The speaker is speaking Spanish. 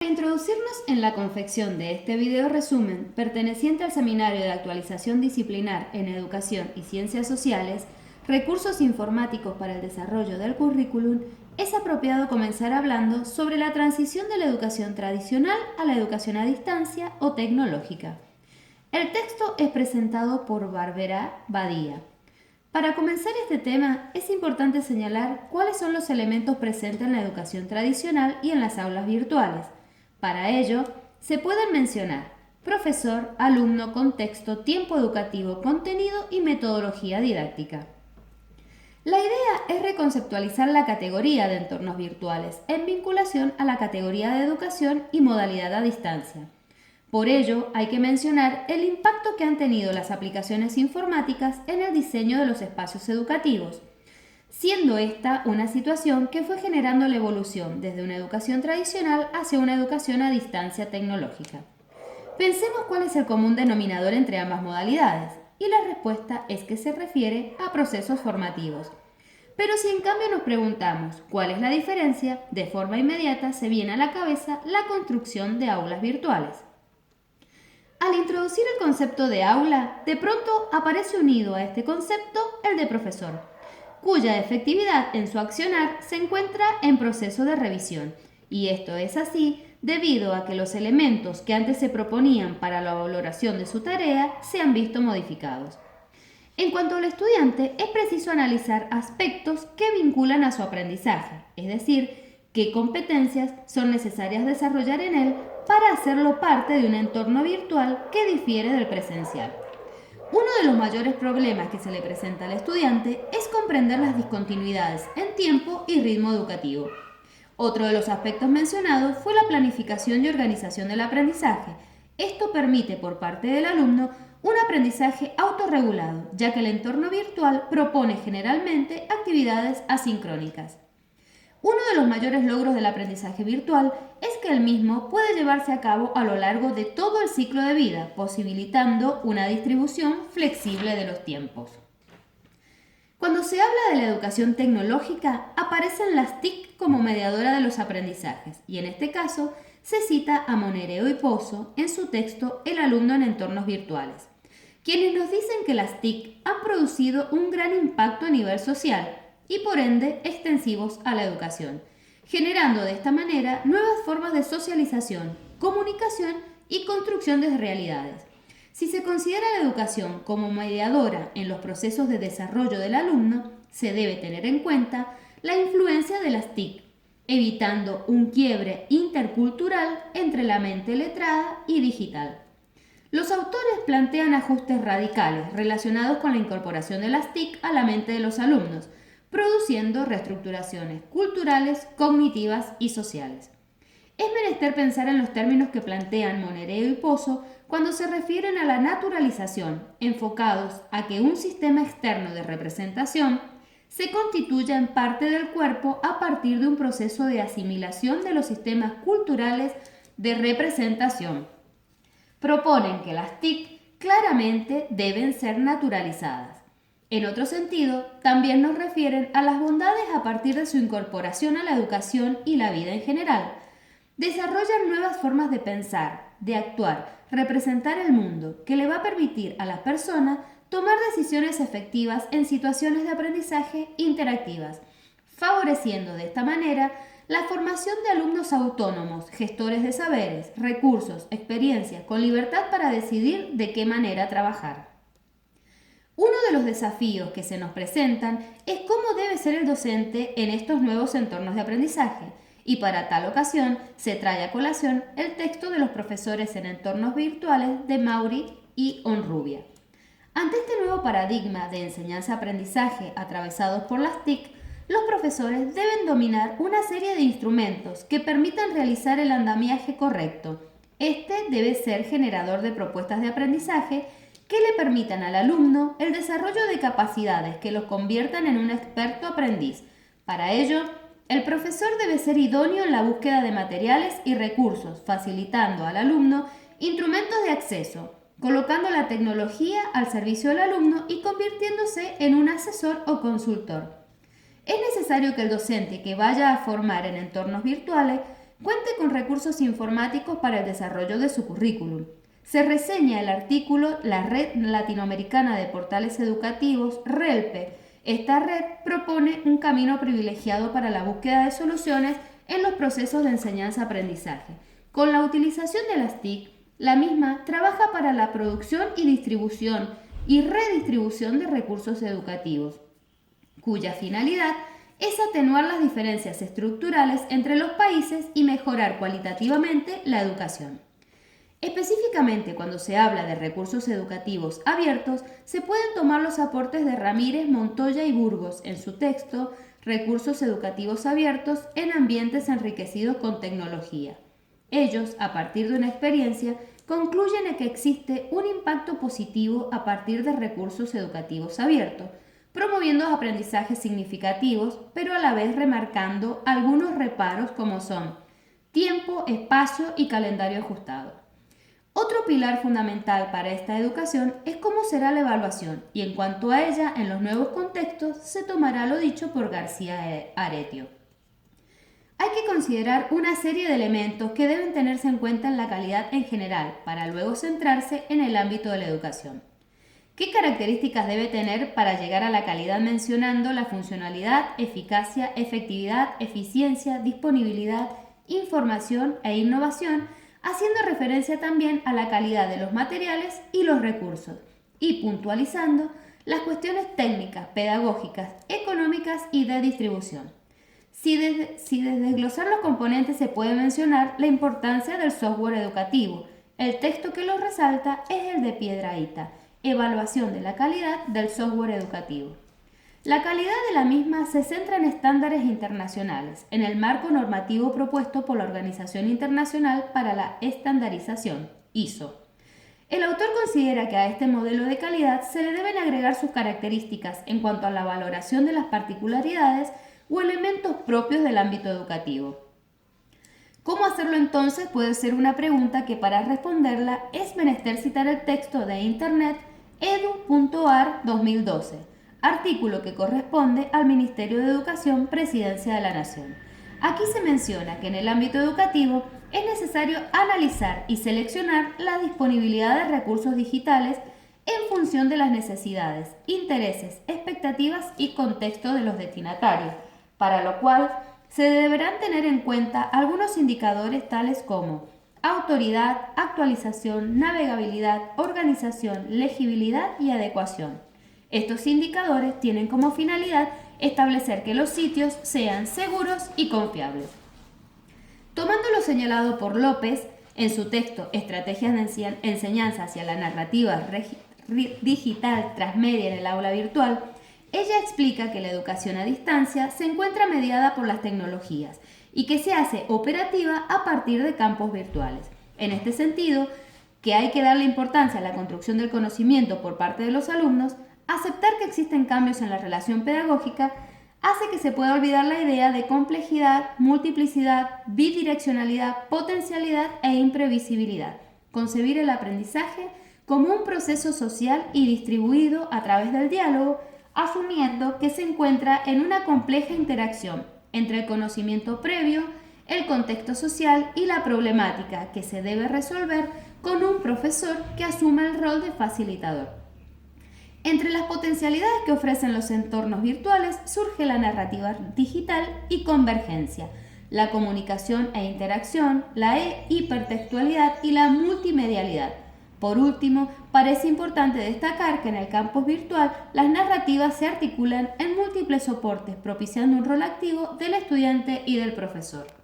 introducirnos en la confección de este video resumen, perteneciente al Seminario de Actualización Disciplinar en Educación y Ciencias Sociales, Recursos Informáticos para el Desarrollo del Currículum, es apropiado comenzar hablando sobre la transición de la educación tradicional a la educación a distancia o tecnológica. El texto es presentado por Barbera Badía. Para comenzar este tema, es importante señalar cuáles son los elementos presentes en la educación tradicional y en las aulas virtuales. Para ello, se pueden mencionar profesor, alumno, contexto, tiempo educativo, contenido y metodología didáctica. La idea es reconceptualizar la categoría de entornos virtuales en vinculación a la categoría de educación y modalidad a distancia. Por ello, hay que mencionar el impacto que han tenido las aplicaciones informáticas en el diseño de los espacios educativos, siendo esta una situación que fue generando la evolución desde una educación tradicional hacia una educación a distancia tecnológica. Pensemos cuál es el común denominador entre ambas modalidades, y la respuesta es que se refiere a procesos formativos. Pero si en cambio nos preguntamos cuál es la diferencia, de forma inmediata se viene a la cabeza la construcción de aulas virtuales. Al introducir el concepto de aula, de pronto aparece unido a este concepto el de profesor, cuya efectividad en su accionar se encuentra en proceso de revisión, y esto es así debido a que los elementos que antes se proponían para la valoración de su tarea se han visto modificados. En cuanto al estudiante, es preciso analizar aspectos que vinculan a su aprendizaje, es decir, qué competencias son necesarias desarrollar en él para hacerlo parte de un entorno virtual que difiere del presencial. Uno de los mayores problemas que se le presenta al estudiante es comprender las discontinuidades en tiempo y ritmo educativo. Otro de los aspectos mencionados fue la planificación y organización del aprendizaje. Esto permite por parte del alumno un aprendizaje autorregulado, ya que el entorno virtual propone generalmente actividades asincrónicas. Uno de los mayores logros del aprendizaje virtual es que el mismo puede llevarse a cabo a lo largo de todo el ciclo de vida, posibilitando una distribución flexible de los tiempos. Cuando se habla de la educación tecnológica, aparecen las TIC como mediadora de los aprendizajes, y en este caso se cita a Monereo y Pozo en su texto El alumno en entornos virtuales, quienes nos dicen que las TIC han producido un gran impacto a nivel social, y por ende extensivos a la educación, generando de esta manera nuevas formas de socialización, comunicación y construcción de realidades. Si se considera la educación como mediadora en los procesos de desarrollo del alumno, se debe tener en cuenta la influencia de las TIC, evitando un quiebre intercultural entre la mente letrada y digital. Los autores plantean ajustes radicales relacionados con la incorporación de las TIC a la mente de los alumnos, produciendo reestructuraciones culturales, cognitivas y sociales. Es menester pensar en los términos que plantean Monereo y Pozo cuando se refieren a la naturalización, enfocados a que un sistema externo de representación se constituya en parte del cuerpo a partir de un proceso de asimilación de los sistemas culturales de representación. Proponen que las TIC claramente deben ser naturalizadas. En otro sentido, también nos refieren a las bondades a partir de su incorporación a la educación y la vida en general. Desarrollan nuevas formas de pensar, de actuar, representar el mundo, que le va a permitir a la persona tomar decisiones efectivas en situaciones de aprendizaje interactivas, favoreciendo de esta manera la formación de alumnos autónomos, gestores de saberes, recursos, experiencias, con libertad para decidir de qué manera trabajar. Uno de los desafíos que se nos presentan es cómo debe ser el docente en estos nuevos entornos de aprendizaje, y para tal ocasión se trae a colación el texto de los profesores en entornos virtuales de Mauri y Onrubia. Ante este nuevo paradigma de enseñanza-aprendizaje atravesados por las TIC, los profesores deben dominar una serie de instrumentos que permitan realizar el andamiaje correcto. Este debe ser generador de propuestas de aprendizaje que le permitan al alumno el desarrollo de capacidades que los conviertan en un experto aprendiz. Para ello, el profesor debe ser idóneo en la búsqueda de materiales y recursos, facilitando al alumno instrumentos de acceso, colocando la tecnología al servicio del alumno y convirtiéndose en un asesor o consultor. Es necesario que el docente que vaya a formar en entornos virtuales cuente con recursos informáticos para el desarrollo de su currículum. Se reseña el artículo La Red Latinoamericana de Portales Educativos, RELPE. Esta red propone un camino privilegiado para la búsqueda de soluciones en los procesos de enseñanza-aprendizaje. Con la utilización de las TIC, la misma trabaja para la producción y distribución y redistribución de recursos educativos, cuya finalidad es atenuar las diferencias estructurales entre los países y mejorar cualitativamente la educación. Específicamente, cuando se habla de recursos educativos abiertos, se pueden tomar los aportes de Ramírez, Montoya y Burgos en su texto Recursos educativos abiertos en ambientes enriquecidos con tecnología. Ellos, a partir de una experiencia, concluyen en que existe un impacto positivo a partir de recursos educativos abiertos, promoviendo aprendizajes significativos, pero a la vez remarcando algunos reparos como son tiempo, espacio y calendario ajustado. Otro pilar fundamental para esta educación es cómo será la evaluación, y en cuanto a ella, en los nuevos contextos, se tomará lo dicho por García Aretio. Hay que considerar una serie de elementos que deben tenerse en cuenta en la calidad en general, para luego centrarse en el ámbito de la educación. ¿Qué características debe tener para llegar a la calidad mencionando la funcionalidad, eficacia, efectividad, eficiencia, disponibilidad, información e innovación, haciendo referencia también a la calidad de los materiales y los recursos, y puntualizando las cuestiones técnicas, pedagógicas, económicas y de distribución? Si desde desglosar los componentes se puede mencionar la importancia del software educativo, el texto que lo resalta es el de Piedrahita, Evaluación de la calidad del software educativo. La calidad de la misma se centra en estándares internacionales, en el marco normativo propuesto por la Organización Internacional para la Estandarización, ISO. El autor considera que a este modelo de calidad se le deben agregar sus características en cuanto a la valoración de las particularidades o elementos propios del ámbito educativo. ¿Cómo hacerlo entonces? Puede ser una pregunta que para responderla es menester citar el texto de Internet edu.ar 2012, artículo que corresponde al Ministerio de Educación, Presidencia de la Nación. Aquí se menciona que en el ámbito educativo es necesario analizar y seleccionar la disponibilidad de recursos digitales en función de las necesidades, intereses, expectativas y contexto de los destinatarios, para lo cual se deberán tener en cuenta algunos indicadores tales como autoridad, actualización, navegabilidad, organización, legibilidad y adecuación. Estos indicadores tienen como finalidad establecer que los sitios sean seguros y confiables. Tomando lo señalado por López en su texto Estrategias de enseñanza hacia la narrativa digital transmedia en el aula virtual, ella explica que la educación a distancia se encuentra mediada por las tecnologías y que se hace operativa a partir de campos virtuales. En este sentido, que hay que darle importancia a la construcción del conocimiento por parte de los alumnos, aceptar que existen cambios en la relación pedagógica hace que se pueda olvidar la idea de complejidad, multiplicidad, bidireccionalidad, potencialidad e imprevisibilidad. Concebir el aprendizaje como un proceso social y distribuido a través del diálogo, asumiendo que se encuentra en una compleja interacción entre el conocimiento previo, el contexto social y la problemática que se debe resolver con un profesor que asume el rol de facilitador. Entre las potencialidades que ofrecen los entornos virtuales surge la narrativa digital y convergencia, la comunicación e interacción, la hipertextualidad y la multimedialidad. Por último, parece importante destacar que en el campus virtual las narrativas se articulan en múltiples soportes, propiciando un rol activo del estudiante y del profesor.